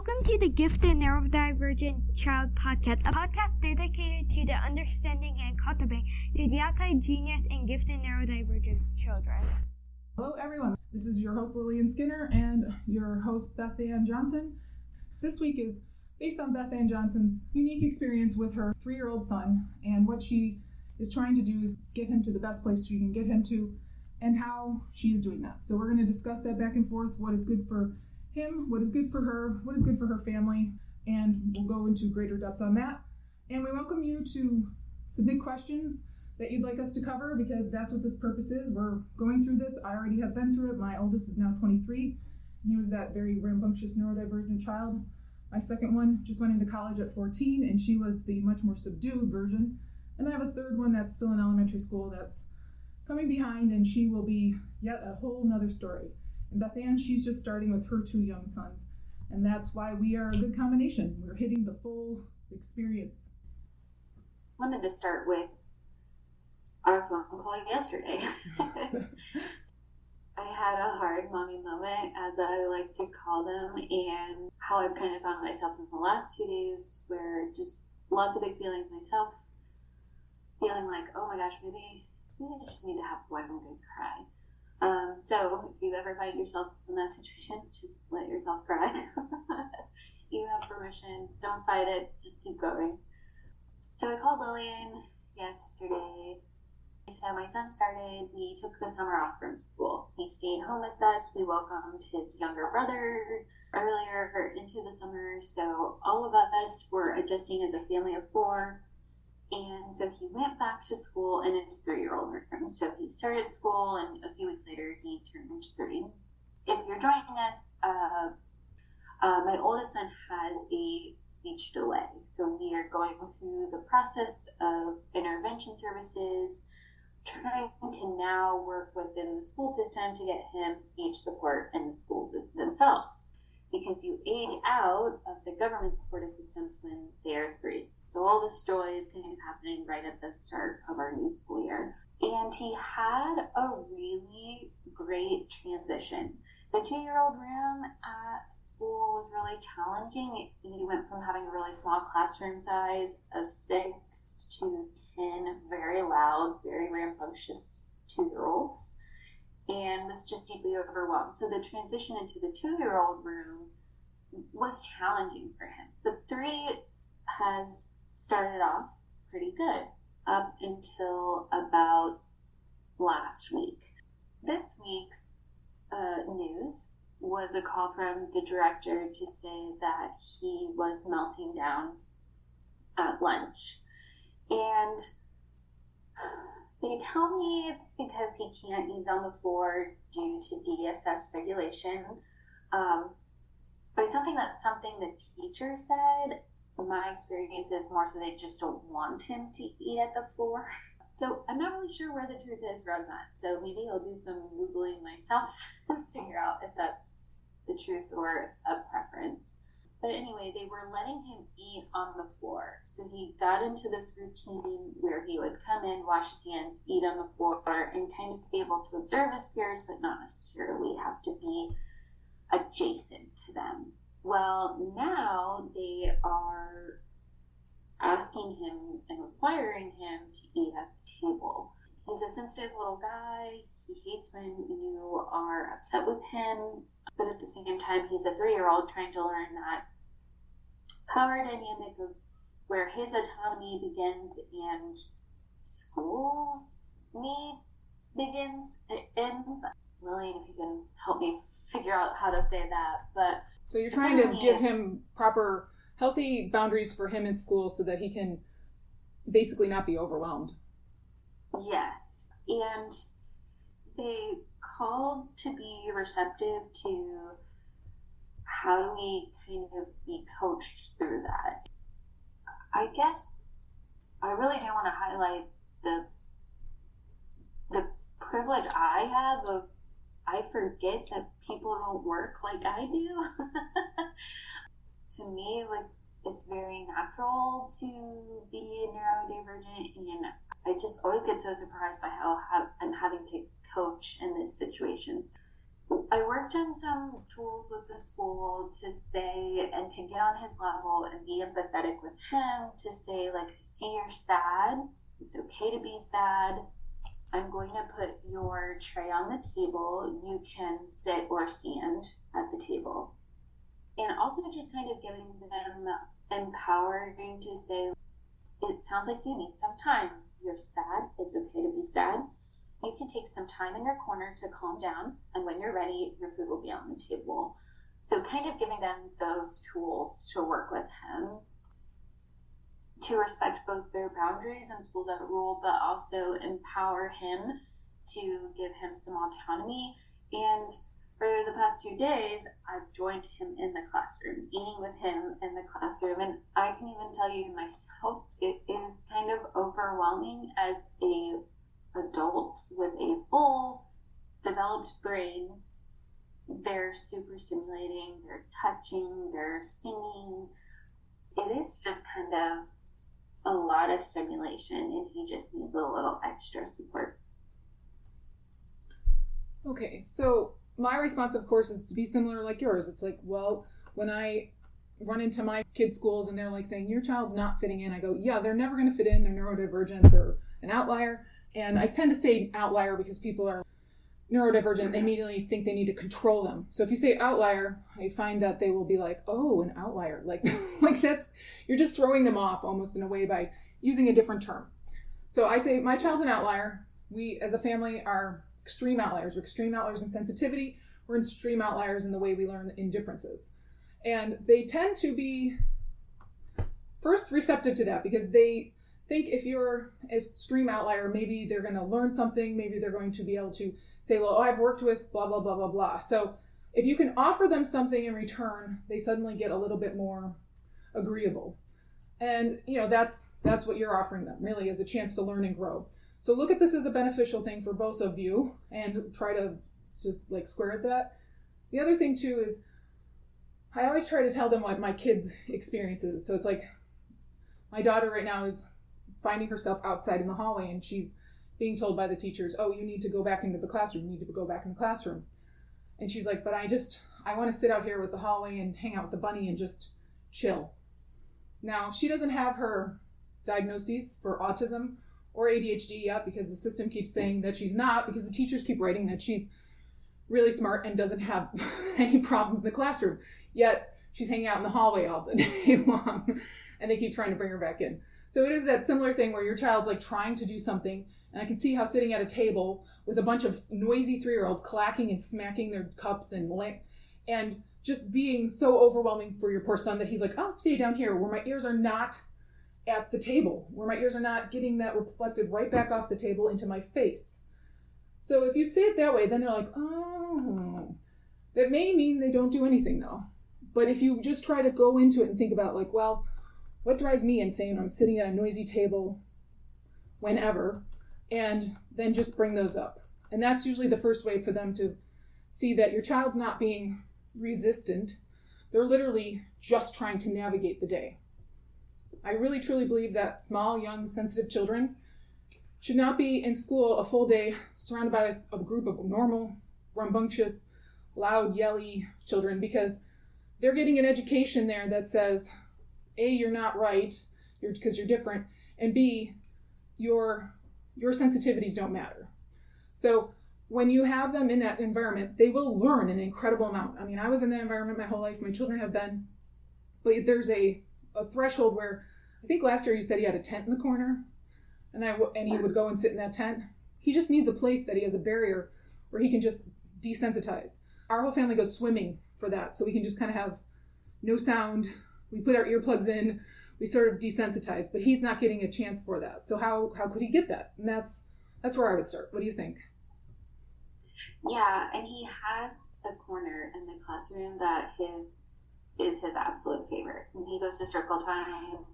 Welcome to the Gifted Neurodivergent Child Podcast, a podcast dedicated to the understanding and cultivating the outside genius and gifted neurodivergent children. Hello everyone, this is your host Lillian Skinner and your host Beth Ann Johnson. This week is based on Beth Ann Johnson's unique experience with her 3-year-old son, and what she is trying to do is get him to the best place she can get him to and how she is doing that. So we're going to discuss that back and forth, what is good for him, what is good for her, what is good for her family, and we'll go into greater depth on that. And we welcome you to submit questions that you'd like us to cover, because that's what this purpose is. We're going through this. I already have been through it. My oldest is now 23. He was that very rambunctious neurodivergent child. My second one just went into college at 14, and she was the much more subdued version. And I have a third one that's still in elementary school that's coming behind, and she will be yet a whole nother story. And Beth Ann, she's just starting with her 2 young sons. And that's why we are a good combination. We're hitting the full experience. I wanted to start with our phone call yesterday. I had a hard mommy moment, as I like to call them, and how I've kind of found myself in the last 2 days, where just lots of big feelings myself, feeling like, oh my gosh, maybe I just need to have one good cry. So if you ever find yourself in that situation, just let yourself cry. You have permission. Don't fight it. Just keep going. So I called Lillian yesterday. So my son started, we took the summer off from school. He stayed home with us. We welcomed his younger brother earlier into the summer. So all of us were adjusting as a family of 4. And so he went back to school in his 3-year-old room. So he started school, and a few weeks later, he turned 3. If you're joining us, my oldest son has a speech delay. So we are going through the process of intervention services, trying to now work within the school system to get him speech support in the schools themselves. Because you age out of the government supported systems when they're 3. So all this joy is kind of happening right at the start of our new school year. And he had a really great transition. The 2-year-old room at school was really challenging. He went from having a really small classroom size of 6 to 10 very loud, very rambunctious 2-year-olds. And was just deeply overwhelmed. So the transition into the 2-year-old room was challenging for him. The 3 has started off pretty good up until about last week. This week's news was a call from the director to say that he was melting down at lunch. And they tell me it's because he can't eat on the floor due to DSS regulation. But something the teacher said, my experience is more so they just don't want him to eat at the floor. So I'm not really sure where the truth is around that. So maybe I'll do some Googling myself and figure out if that's the truth or a preference. But anyway, they were letting him eat on the floor. So he got into this routine where he would come in, wash his hands, eat on the floor, and kind of be able to observe his peers, but not necessarily have to be adjacent to them. Well, now they are asking him and requiring him to eat at the table. He's a sensitive little guy. He hates when you are upset with him. But at the same time, he's a 3-year-old trying to learn that power dynamic of where his autonomy begins and school's need ends. Lillian, if you can help me figure out how to say that. But so you're trying to give him proper, healthy boundaries for him in school so that he can basically not be overwhelmed. Yes. And they called to be receptive to how do we kind of be coached through that. I guess I really do want to highlight the privilege I have of I forget that people don't work like I do. To me, like, it's very natural to be neurodivergent, and I just always get so surprised by how I'm having to coach in this situation. I worked on some tools with the school to say and to get on his level and be empathetic with him, to say, like, I see you're sad. It's okay to be sad. I'm going to put your tray on the table. You can sit or stand at the table. And also just kind of giving them empowering to say, it sounds like you need some time. You're sad. It's okay to be sad. You can take some time in your corner to calm down, and when you're ready, your food will be on the table. So kind of giving them those tools to work with him, to respect both their boundaries and schools as a rule, but also empower him, to give him some autonomy. And for the past 2 days, I've joined him in the classroom, eating with him in the classroom. And I can even tell you myself, it is kind of overwhelming as a adult with a full developed brain. They're super stimulating, they're touching, they're singing. It is just kind of a lot of stimulation, and he just needs a little extra support. Okay, so my response, of course, is to be similar like yours. It's like, well, when I run into my kids' schools and they're like saying, your child's not fitting in, I go, yeah, they're never going to fit in. They're neurodivergent. They're an outlier. And I tend to say outlier because people are neurodivergent. They immediately think they need to control them. So if you say outlier, I find that they will be like, oh, an outlier. Like that's, you're just throwing them off almost in a way by using a different term. So I say, my child's an outlier. We as a family are extreme outliers. We're extreme outliers in sensitivity. We're extreme outliers in the way we learn in differences. And they tend to be first receptive to that because they think if you're an extreme outlier, maybe they're going to learn something. Maybe they're going to be able to say, well, I've worked with blah, blah, blah, blah, blah. So if you can offer them something in return, they suddenly get a little bit more agreeable. And, that's what you're offering them, really, as a chance to learn and grow. So look at this as a beneficial thing for both of you and try to just square at that. The other thing, too, is I always try to tell them what my kids' experience is. So it's like my daughter right now is finding herself outside in the hallway, and she's being told by the teachers, oh, you need to go back into the classroom. You need to go back in the classroom. And she's like, but I want to sit out here with the hallway and hang out with the bunny and just chill. Now, she doesn't have her diagnoses for autism or ADHD yet because the system keeps saying that she's not, because the teachers keep writing that she's really smart and doesn't have any problems in the classroom. Yet she's hanging out in the hallway all the day long, and they keep trying to bring her back in. So it is that similar thing where your child's trying to do something, and I can see how sitting at a table with a bunch of noisy 3-year-olds clacking and smacking their cups and just being so overwhelming for your poor son that he's like, I'll stay down here where my ears are not at the table, where my ears are not getting that reflected right back off the table into my face. So if you say it that way, then they're like, oh, that may mean they don't do anything though. But if you just try to go into it and think about well, what drives me insane when I'm sitting at a noisy table whenever, and then just bring those up. And that's usually the first way for them to see that your child's not being resistant. They're literally just trying to navigate the day. I really truly believe that small, young, sensitive children should not be in school a full day surrounded by a group of normal, rambunctious, loud, yelly children, because they're getting an education there that says, A, you're not right because you're different, and B, your sensitivities don't matter. So when you have them in that environment, they will learn an incredible amount. I mean, I was in that environment my whole life. My children have been. But there's a threshold where, I think last year you said he had a tent in the corner, and he would go and sit in that tent. He just needs a place that he has a barrier where he can just desensitize. Our whole family goes swimming for that, so we can just kind of have no sound. We put our earplugs in. We sort of desensitize, but he's not getting a chance for that. So how could he get that? And that's where I would start. What do you think? Yeah, and he has a corner in the classroom that is his absolute favorite. When he goes to circle time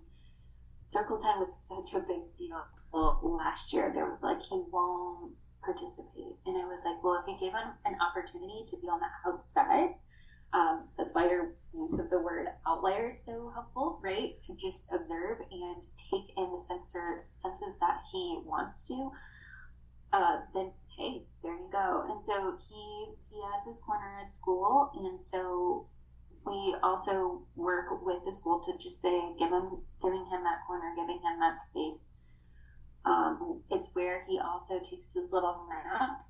was such a big deal. Well, last year they were like, he won't participate. And I was like, well, if you give him an opportunity to be on the outside, that's why your use of the word outlier is so helpful, right? To just observe and take in the senses that he wants to, then hey, there you go. And so he has his corner at school, and so we also work with the school to just say, giving him that corner, giving him that space. It's where he also takes his little nap,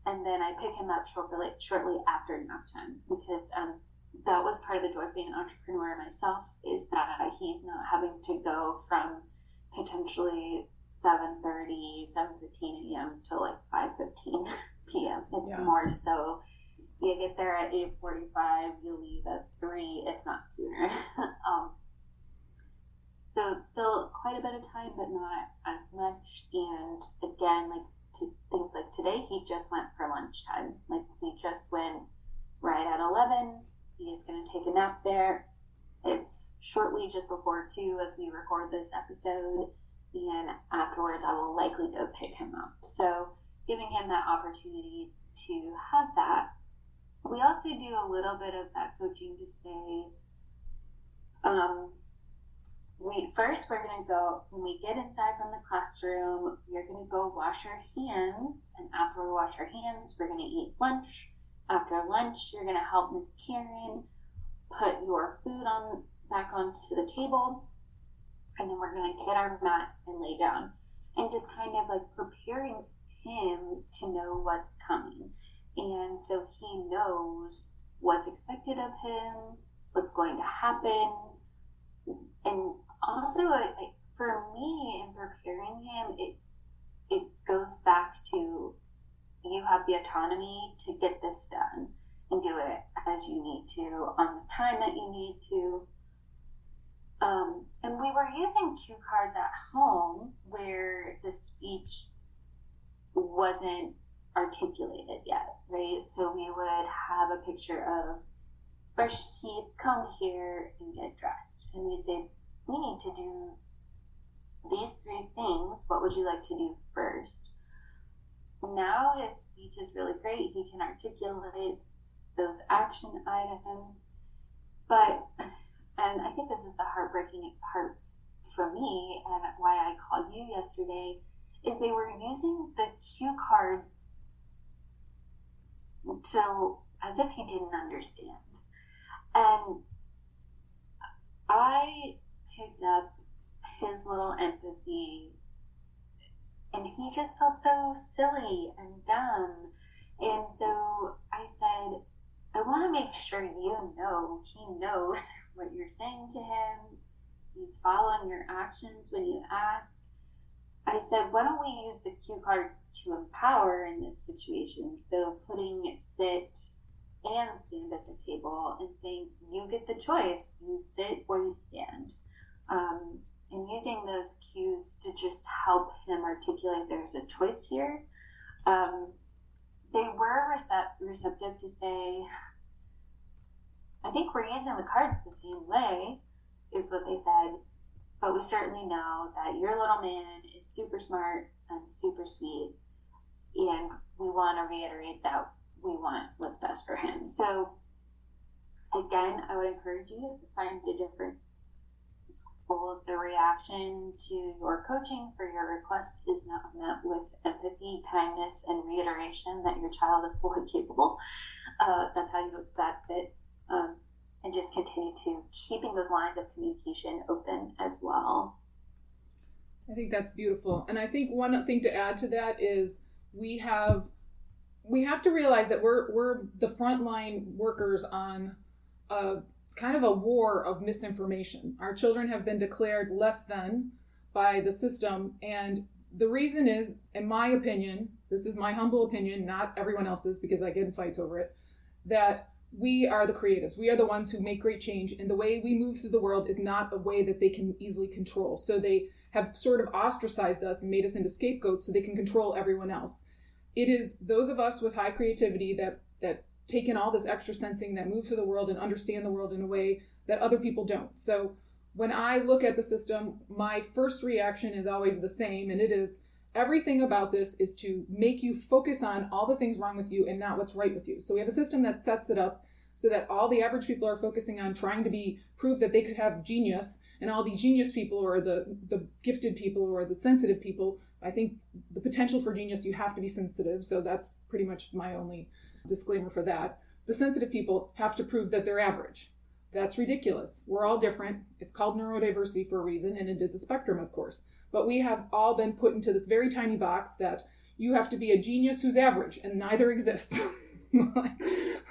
and then I pick him up shortly after nap time, because that was part of the joy of being an entrepreneur myself, is that he's not having to go from potentially 7:30, 7:15 a.m. to like 5:15 p.m. It's more so you get there at 8:45, you leave at 3, if not sooner. So it's still quite a bit of time, but not as much. And again, like things like today, he just went for lunchtime. Like we just went right at 11. He is going to take a nap there. It's shortly just before 2 as we record this episode. And afterwards, I will likely go pick him up. So giving him that opportunity to have that. We also do a little bit of that coaching to say, we're going to go, when we get inside from the classroom, we're going to go wash our hands. And after we wash our hands, we're going to eat lunch. After lunch, you're going to help Miss Karen put your food back onto the table. And then we're going to get our mat and lay down. And just kind of like preparing him to know what's coming. And so he knows what's expected of him, what's going to happen. And also, for me, in preparing him, it goes back to you have the autonomy to get this done and do it as you need to on the time that you need to. And we were using cue cards at home where the speech wasn't articulated yet, right? So we would have a picture of brush your teeth, comb hair, and get dressed. And we'd say, we need to do these 3 things. What would you like to do first? Now his speech is really great. He can articulate those action items. And I think this is the heartbreaking part for me, and why I called you yesterday, is they were using the cue cards as if he didn't understand. And I picked up his little empathy, and he just felt so silly and dumb. And so I said, I want to make sure you know he knows what you're saying to him. He's following your actions when you ask. I said, why don't we use the cue cards to empower in this situation? So putting sit and stand at the table and saying, you get the choice. You sit or you stand. And using those cues to just help him articulate there's a choice here. They were receptive to say, I think we're using the cards the same way, is what they said. But we certainly know that your little man is super smart and super sweet. And we want to reiterate that we want what's best for him. So, again, I would encourage you to find a different school. If the reaction to your coaching for your request is not met with empathy, kindness, and reiteration that your child is fully capable, that's how you know it's a bad fit. And just continue to keeping those lines of communication open as well. I think that's beautiful. And I think one thing to add to that is we have to realize that we're the frontline workers on a kind of a war of misinformation. Our children have been declared less than by the system. And the reason is, in my opinion, this is my humble opinion, not everyone else's because I get in fights over it, that we are the creatives. We are the ones who make great change. And the way we move through the world is not a way that they can easily control. So they have sort of ostracized us and made us into scapegoats so they can control everyone else. It is those of us with high creativity that take in all this extra sensing, that move through the world and understand the world in a way that other people don't. So when I look at the system, my first reaction is always the same. And it is, everything about this is to make you focus on all the things wrong with you and not what's right with you. So we have a system that sets it up so that all the average people are focusing on trying to prove that they could have genius, and all the genius people or the gifted people or the sensitive people I think the potential for genius, you have to be sensitive. So that's pretty much my only disclaimer for that. The sensitive people have to prove that they're average. That's ridiculous. We're all different. It's called neurodiversity for a reason, and it is a spectrum, of course. But we have all been put into this very tiny box that you have to be a genius who's average, and neither exists.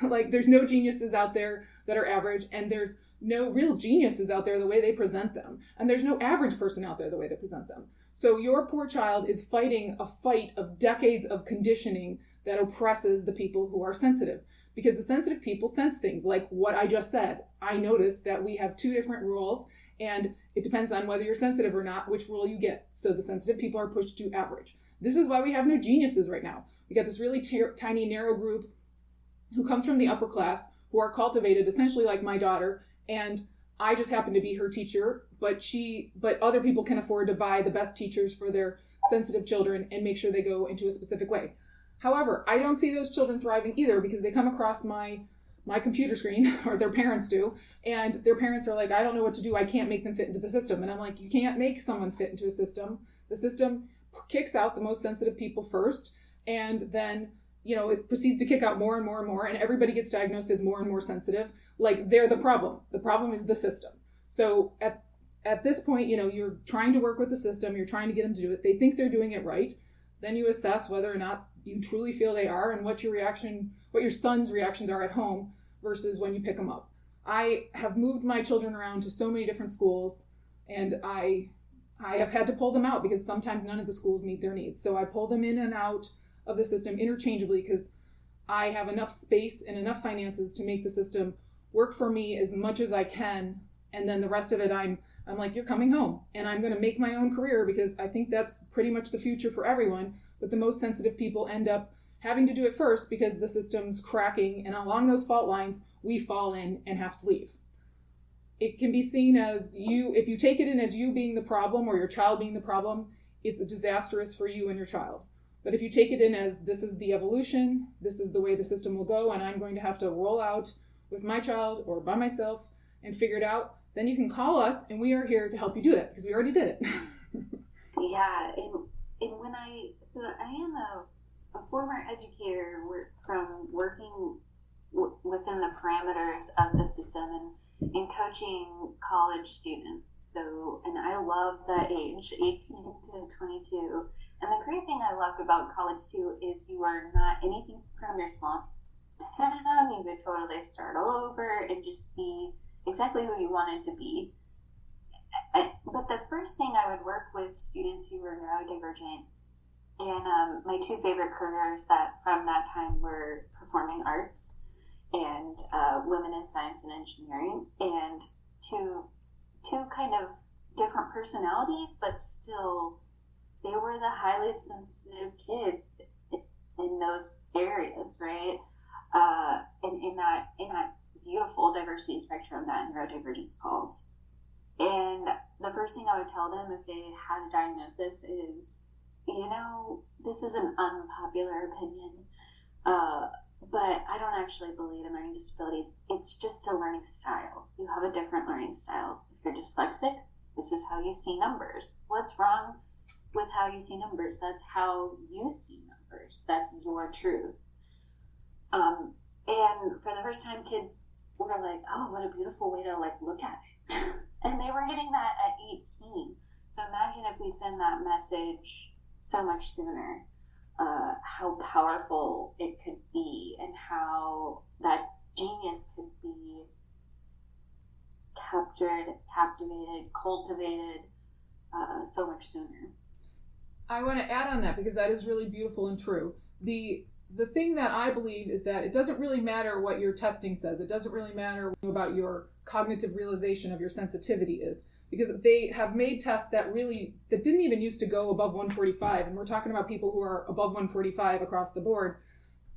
Like there's no geniuses out there that are average, and there's no real geniuses out there the way they present them. And there's no average person out there the way they present them. So your poor child is fighting a fight of decades of conditioning that oppresses the people who are sensitive. Because the sensitive people sense things like what I just said. I noticed that we have two different rules, and it depends on whether you're sensitive or not, which rule you get. So the sensitive people are pushed to average. This is why we have no geniuses right now. We got this really tiny, narrow group who comes from the upper class, who are cultivated essentially like my daughter, and I just happen to be her teacher, but other people can afford to buy the best teachers for their sensitive children and make sure they go into a specific way. However, I don't see those children thriving either because they come across my computer screen, or their parents do, and their parents are like, I don't know what to do. I can't make them fit into the system. And I'm like, you can't make someone fit into a system. The system kicks out the most sensitive people first, and then it proceeds to kick out more and more and more, and everybody gets diagnosed as more and more sensitive. Like they're the problem. The problem is the system. So at this point, you're trying to work with the system. You're trying to get them to do it. They think they're doing it right. Then you assess whether or not you truly feel they are, and what your son's reactions are at home versus when you pick them up. I have moved my children around to so many different schools, and I have had to pull them out because sometimes none of the schools meet their needs. So I pull them in and out of the system interchangeably because I have enough space and enough finances to make the system work for me as much as I can. And then the rest of it, I'm like, you're coming home, and I'm going to make my own career because I think that's pretty much the future for everyone. But the most sensitive people end up having to do it first because the system's cracking, and along those fault lines, we fall in and have to leave. It can be seen as if you take it in as you being the problem or your child being the problem, it's disastrous for you and your child. But if you take it in as this is the evolution, this is the way the system will go, and I'm going to have to roll out with my child or by myself and figure it out, then you can call us, and we are here to help you do that because we already did it. Yeah, and when I am a former educator from working within the parameters of the system and coaching college students. So, and I love that age, 18 to 22. And the great thing I loved about college too is you are not anything from your small town. You could totally start all over and just be exactly who you wanted to be. But the first thing I would work with students who were neurodivergent, and my two favorite careers that from that time were performing arts and women in science and engineering, and two kind of different personalities, but still they were the highly sensitive kids in those areas, right? And in that beautiful diversity spectrum that neurodivergence calls. And the first thing I would tell them if they had a diagnosis is, this is an unpopular opinion, but I don't actually believe in learning disabilities. It's just a learning style. You have a different learning style. If you're dyslexic, this is how you see numbers. What's wrong with how you see numbers? That's how you see numbers. That's your truth. And for the first time, kids were like, oh, what a beautiful way to look at it. And they were getting that at 18. So imagine if we send that message so much sooner, how powerful it could be and how that genius could be captivated, cultivated so much sooner. I want to add on that because that is really beautiful and true. The thing that I believe is that it doesn't really matter what your testing says. It doesn't really matter about your cognitive realization of your sensitivity is, because they have made tests that didn't even used to go above 145, and we're talking about people who are above 145 across the board.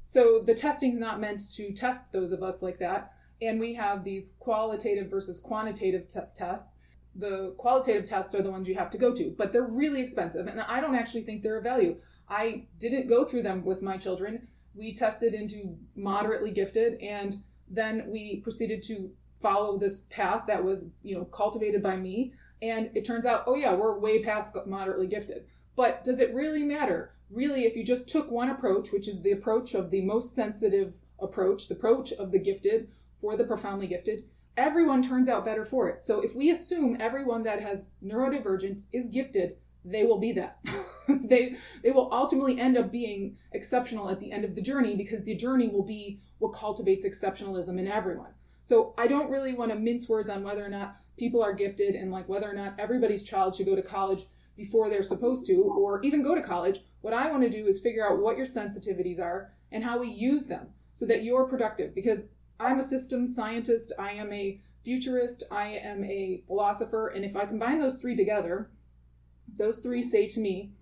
So the testing's not meant to test those of us like that, and we have these qualitative versus quantitative tests. The qualitative tests are the ones you have to go to, but they're really expensive, and I don't actually think they're of value. I didn't go through them with my children. We tested into moderately gifted, and then we proceeded to follow this path that was, cultivated by me. And it turns out, oh yeah, we're way past moderately gifted. But does it really matter? Really, if you just took one approach, which is the approach of the most sensitive approach, the approach of the gifted for the profoundly gifted, everyone turns out better for it. So if we assume everyone that has neurodivergence is gifted, they will be that. They will ultimately end up being exceptional at the end of the journey, because the journey will be what cultivates exceptionalism in everyone. So I don't really want to mince words on whether or not people are gifted and like whether or not everybody's child should go to college before they're supposed to, or even go to college. What I want to do is figure out what your sensitivities are and how we use them so that you're productive. Because I'm a systems scientist, I am a futurist, I am a philosopher, and if I combine those three together, those three say to me,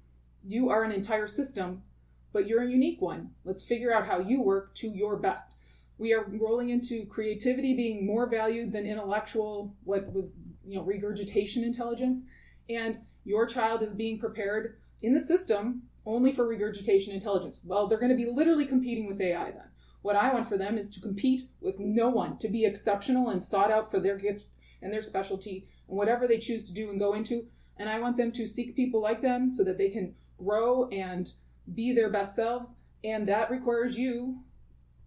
you are an entire system, but you're a unique one. Let's figure out how you work to your best. We are rolling into creativity being more valued than intellectual, what was, regurgitation intelligence. And your child is being prepared in the system only for regurgitation intelligence. Well, they're going to be literally competing with AI then. What I want for them is to compete with no one, to be exceptional and sought out for their gift and their specialty and whatever they choose to do and go into. And I want them to seek people like them so that they can grow and be their best selves. And that requires you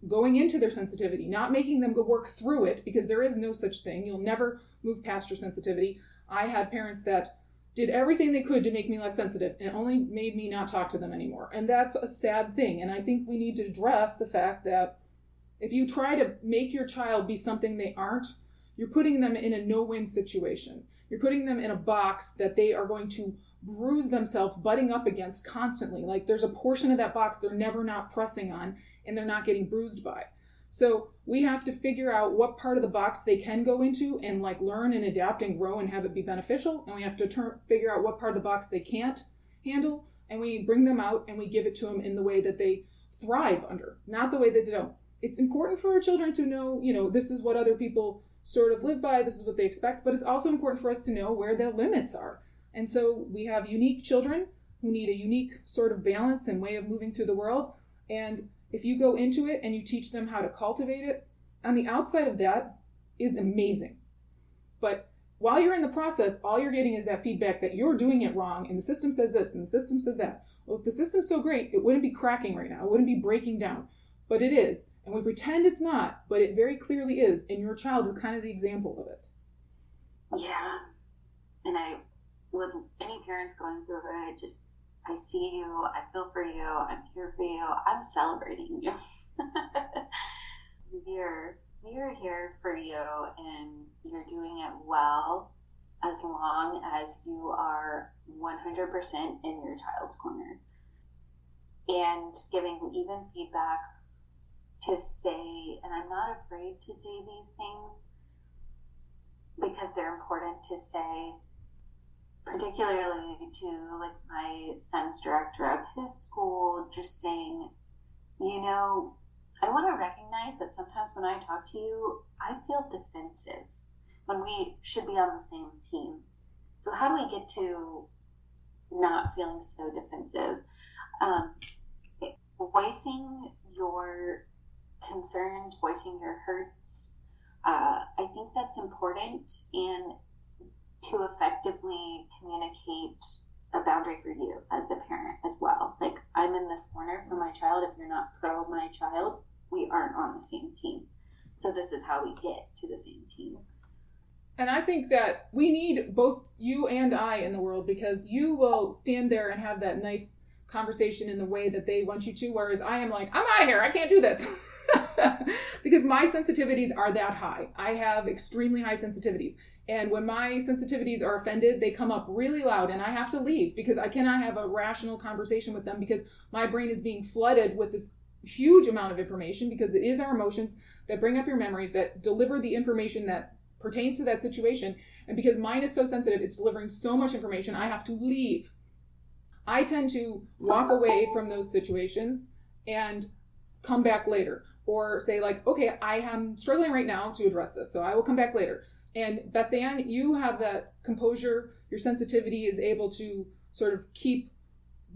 going into their sensitivity, not making them go work through it, because there is no such thing. You'll never move past your sensitivity. I had parents that did everything they could to make me less sensitive, and it only made me not talk to them anymore. And that's a sad thing. And I think we need to address the fact that if you try to make your child be something they aren't, you're putting them in a no-win situation. You're putting them in a box that they are going to bruise themselves butting up against constantly. Like there's a portion of that box they're never not pressing on and they're not getting bruised by. So we have to figure out what part of the box they can go into and like learn and adapt and grow and have it be beneficial. And we have to figure out what part of the box they can't handle. And we bring them out and we give it to them in the way that they thrive under, not the way that they don't. It's important for our children to know, this is what other people sort of live by. This is what they expect. But it's also important for us to know where their limits are. And so we have unique children who need a unique sort of balance and way of moving through the world. And if you go into it and you teach them how to cultivate it, on the outside of that is amazing. But while you're in the process, all you're getting is that feedback that you're doing it wrong and the system says this and the system says that. Well, if the system's so great, it wouldn't be cracking right now. It wouldn't be breaking down. But it is. And we pretend it's not, but it very clearly is. And your child is kind of the example of it. Yeah. And with any parents going through it, I see you, I feel for you, I'm here for you, I'm celebrating you. We're here for you, and you're doing it well as long as you are 100% in your child's corner. And giving even feedback to say, and I'm not afraid to say these things because they're important to say, particularly to like my son's director of his school, just saying, I want to recognize that sometimes when I talk to you, I feel defensive when we should be on the same team. So how do we get to not feeling so defensive? Voicing your concerns, voicing your hurts, I think that's important, and to effectively communicate a boundary for you as the parent as well. Like, I'm in this corner for my child. If you're not pro my child, we aren't on the same team. So this is how we get to the same team. And I think that we need both you and I in the world, because you will stand there and have that nice conversation in the way that they want you to, whereas I am like, I'm out of here, I can't do this. Because my sensitivities are that high. I have extremely high sensitivities. And when my sensitivities are offended, they come up really loud and I have to leave, because I cannot have a rational conversation with them, because my brain is being flooded with this huge amount of information, because it is our emotions that bring up your memories, that deliver the information that pertains to that situation. And because mine is so sensitive, it's delivering so much information, I have to leave. I tend to walk away from those situations and come back later, or say like, okay, I am struggling right now to address this, so I will come back later. And Beth Ann, you have that composure, your sensitivity is able to sort of keep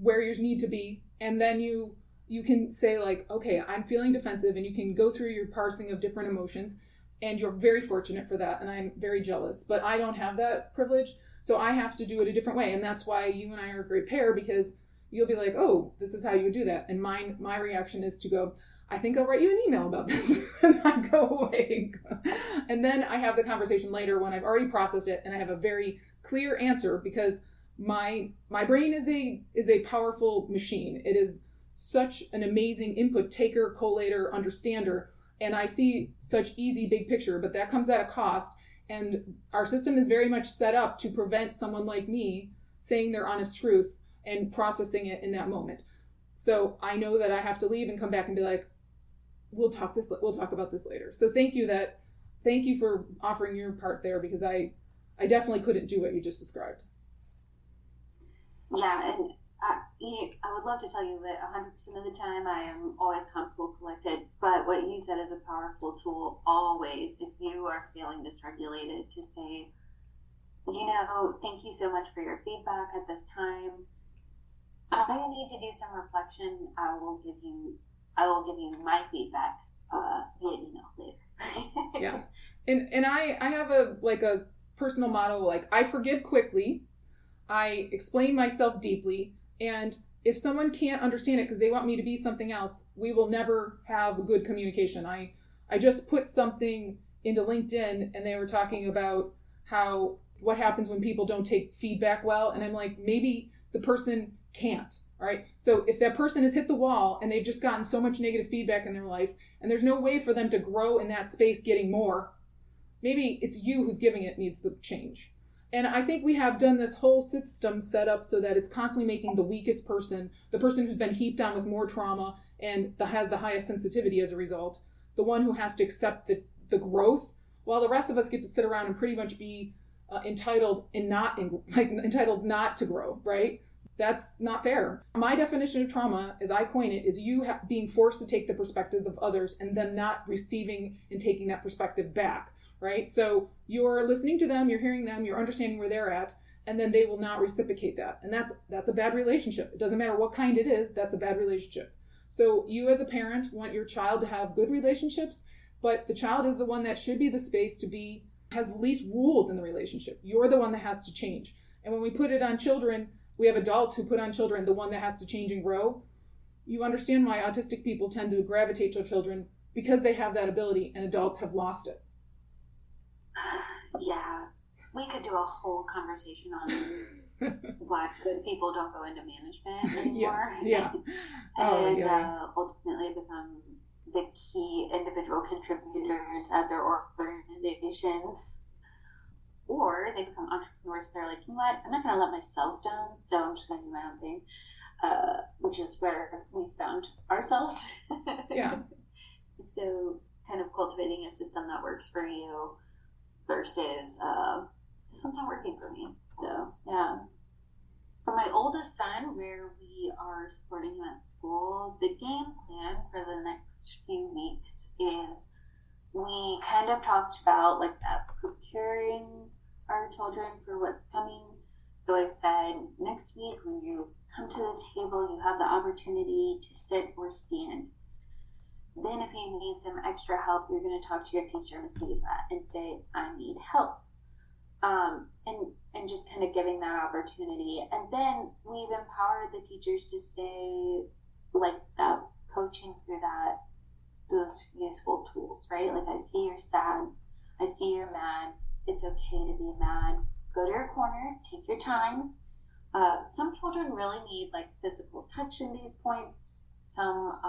where you need to be, and then you can say like, okay, I'm feeling defensive, and you can go through your parsing of different emotions, And you're very fortunate for that, and I'm very jealous. But I don't have that privilege, so I have to do it a different way. And that's why you and I are a great pair, because you'll be like, oh, this is how you would do that. And my reaction is to go, I think I'll write you an email about this. And I go away. And then I have the conversation later when I've already processed it and I have a very clear answer, because my brain is a powerful machine. It is such an amazing input taker, collator, understander. And I see such easy big picture, but that comes at a cost. And our system is very much set up to prevent someone like me saying their honest truth and processing it in that moment. So I know that I have to leave and come back and be like, we'll talk about this later. So thank you for offering your part there, because I definitely couldn't do what you just described. Yeah, and I would love to tell you that 100% of the time I am always comfortable, collected, but what you said is a powerful tool always, if you are feeling dysregulated, to say, thank you so much for your feedback at this time. I need to do some reflection. I will give you my feedback via email later. Yeah. And I have a personal motto, like, I forgive quickly, I explain myself deeply, and if someone can't understand it because they want me to be something else, we will never have good communication. I just put something into LinkedIn, and they were talking about what happens when people don't take feedback well, and I'm like, maybe the person can't. All right. So if that person has hit the wall and they've just gotten so much negative feedback in their life, and there's no way for them to grow in that space getting more, maybe it's you who's giving it needs the change. And I think we have done this whole system set up so that it's constantly making the weakest person, the person who's been heaped on with more trauma and has the highest sensitivity as a result, the one who has to accept the growth, while the rest of us get to sit around and pretty much be entitled not to grow, right? That's not fair. My definition of trauma, as I coin it, is you being forced to take the perspectives of others and them not receiving and taking that perspective back, right? So you're listening to them, you're hearing them, you're understanding where they're at, and then they will not reciprocate that. And that's a bad relationship. It doesn't matter what kind it is, that's a bad relationship. So you as a parent want your child to have good relationships, but the child is the one that should be the space has the least rules in the relationship. You're the one that has to change. And when we put it on children, we have adults who put on children the one that has to change and grow. You understand why autistic people tend to gravitate to children, because they have that ability, and adults have lost it. Yeah. We could do a whole conversation on why good people don't go into management anymore. Yeah. Ultimately become the key individual contributors at their organizations. Or they become entrepreneurs. They're like, you know what? I'm not going to let myself down, so I'm just going to do my own thing, which is where we found ourselves. Yeah. So kind of cultivating a system that works for you versus this one's not working for me. So, yeah. For my oldest son, where we are supporting him at school, the game plan for the next few weeks is we kind of talked about preparing our children for what's coming. So I said, next week when you come to the table, you have the opportunity to sit or stand. Then if you need some extra help, you're going to talk to your teacher, Miss Eva, and say, I need help. And just kind of giving that opportunity. And then we've empowered the teachers to say, that coaching through those useful tools, right? Like, I see you're sad. I see you're mad. It's okay to be mad. Go to your corner. Take your time. Some children really need physical touch in these points. Some,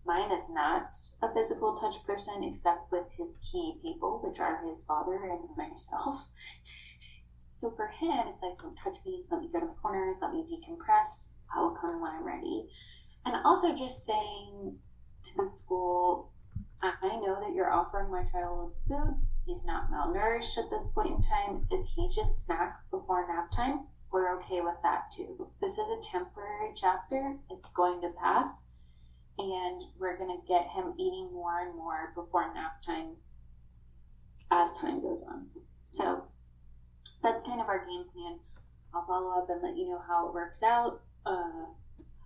mine is not a physical touch person except with his key people, which are his father and myself. So for him, it's like, don't touch me. Let me go to my corner. Let me decompress. I will come when I'm ready. And also just saying to the school, I know that you're offering my child food. He's not malnourished at this point in time. If he just snacks before nap time, we're okay with that too. This is a temporary chapter. It's going to pass. And we're going to get him eating more and more before nap time as time goes on. So that's kind of our game plan. I'll follow up and let you know how it works out.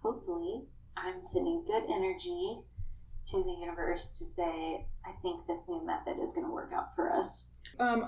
Hopefully, I'm sending good energy to the universe to say, I think this new method is going to work out for us.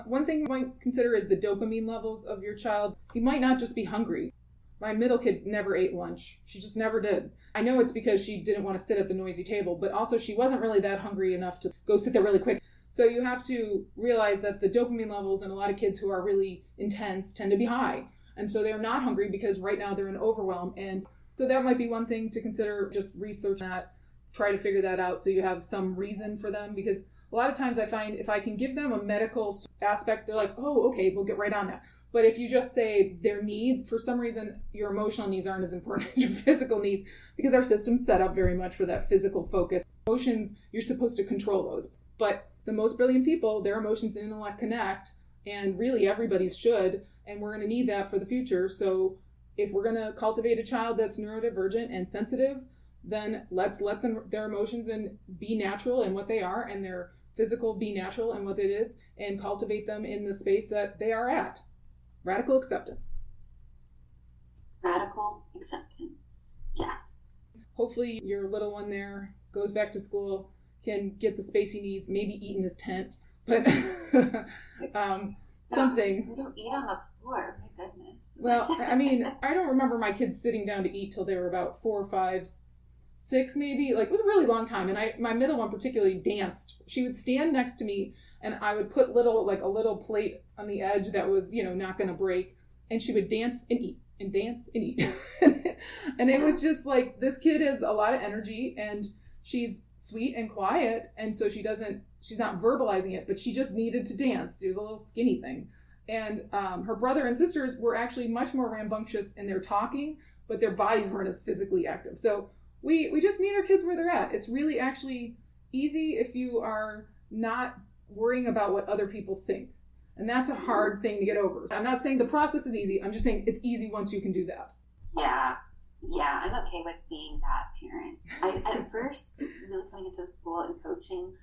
One thing you might consider is the dopamine levels of your child. He might not just be hungry. My middle kid never ate lunch. She just never did. I know it's because she didn't want to sit at the noisy table, but also she wasn't really that hungry enough to go sit there really quick. So you have to realize that the dopamine levels in a lot of kids who are really intense tend to be high. And so they're not hungry because right now they're in overwhelm. And so that might be one thing to consider, just research that, try to figure that out so you have some reason for them. Because a lot of times I find if I can give them a medical aspect, they're like, oh, okay, we'll get right on that. But if you just say their needs, for some reason, your emotional needs aren't as important as your physical needs because our system's set up very much for that physical focus. Emotions, you're supposed to control those. But the most brilliant people, their emotions and intellect connect, and really everybody's should, and we're going to need that for the future. So if we're going to cultivate a child that's neurodivergent and sensitive, then let's let them, their emotions and be natural in what they are, and their physical be natural in what it is, and cultivate them in the space that they are at. Radical acceptance. Radical acceptance. Yes. Hopefully your little one there goes back to school, can get the space he needs, maybe eat in his tent, but something. We don't eat on the floor. My goodness. Well, I mean, I don't remember my kids sitting down to eat till they were about 4, 5, 6 maybe. Like, it was a really long time. And my middle one particularly danced. She would stand next to me and I would put a little plate on the edge that was, not going to break. And she would dance and eat and dance and eat. And it was just like, this kid has a lot of energy and she's sweet and quiet. And so she's not verbalizing it, but she just needed to dance. She was a little skinny thing. And her brother and sisters were actually much more rambunctious in their talking, but their bodies weren't as physically active. So we just meet our kids where they're at. It's really actually easy if you are not worrying about what other people think. And that's a hard thing to get over. I'm not saying the process is easy. I'm just saying it's easy once you can do that. Yeah, I'm okay with being that parent. At first, really coming into the school and coaching,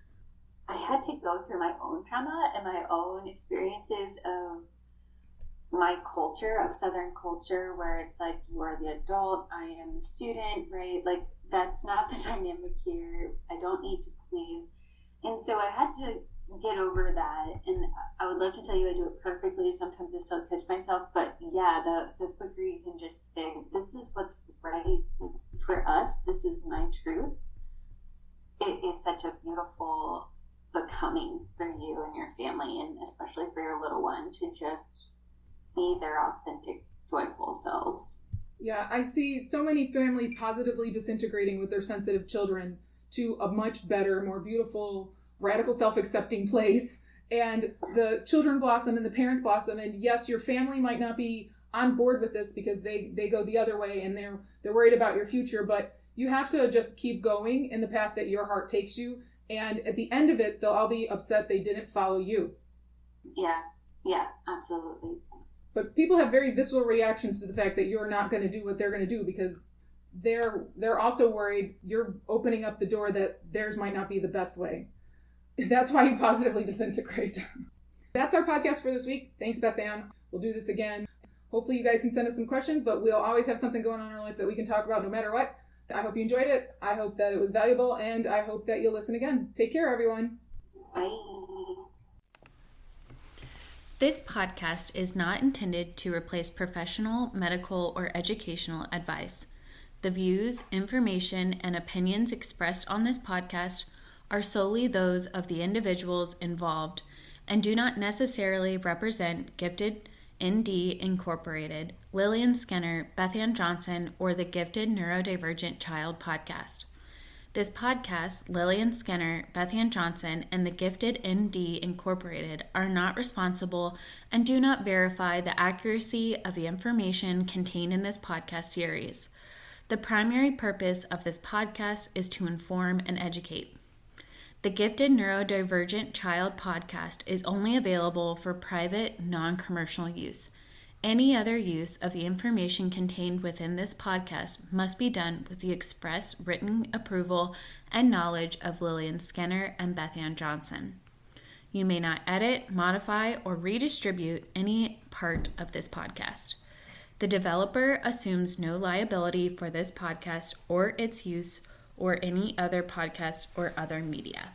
I had to go through my own trauma and my own experiences of my culture, of Southern culture, where it's like, you are the adult, I am the student, right? Like, that's not the dynamic here. I don't need to please. And so I had to get over that. And I would love to tell you I do it perfectly. Sometimes I still catch myself. But yeah, the quicker you can just say, this is what's right for us, this is my truth, it is such a beautiful becoming for you and your family, and especially for your little one, to just be their authentic, joyful selves. Yeah, I see so many families positively disintegrating with their sensitive children to a much better, more beautiful, radical self-accepting place. And the children blossom and the parents blossom. And yes, your family might not be on board with this because they go the other way and they're worried about your future, but you have to just keep going in the path that your heart takes you. And at the end of it, they'll all be upset they didn't follow you. Yeah, absolutely. But people have very visceral reactions to the fact that you're not going to do what they're going to do because they're also worried you're opening up the door that theirs might not be the best way. That's why you positively disintegrate. That's our podcast for this week. Thanks, Beth Ann. We'll do this again. Hopefully you guys can send us some questions, but we'll always have something going on in our life that we can talk about no matter what. I hope you enjoyed it. I hope that it was valuable, and I hope that you'll listen again. Take care, everyone. Bye. This podcast is not intended to replace professional, medical, or educational advice. The views, information, and opinions expressed on this podcast are solely those of the individuals involved and do not necessarily represent Gifted ND Incorporated, Lillian Skinner, Beth Ann Johnson, or the Gifted Neurodivergent Child Podcast. This podcast, Lillian Skinner, Beth Ann Johnson, and the Gifted ND Incorporated are not responsible and do not verify the accuracy of the information contained in this podcast series. The primary purpose of this podcast is to inform and educate. The Gifted Neurodivergent Child Podcast is only available for private, non-commercial use. Any other use of the information contained within this podcast must be done with the express written approval and knowledge of Lillian Skinner and Beth Ann Johnson. You may not edit, modify, or redistribute any part of this podcast. The developer assumes no liability for this podcast or its use or any other podcast or other media.